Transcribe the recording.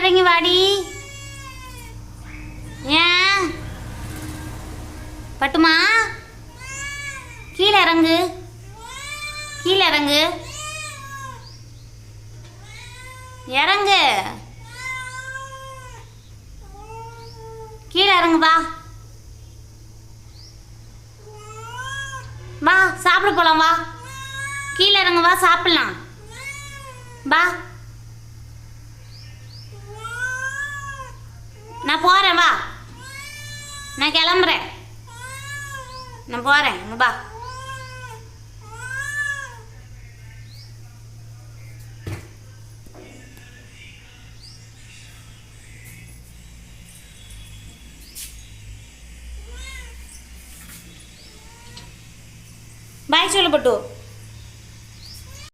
இறங்கி வாடி. ஏன் பட்டுமா கீழே இறங்கு, கீழே இறங்கு, இறங்கு, கீழே இறங்கு. வா வா சாப்பிட போலாம். வா கீழே இறங்கு, வா சாப்பிடலாம். வா நான் போகிறேன். வா நான் கிளம்புறேன். நான் போகிறேன். வா பாய் சொல்லு பட்டு.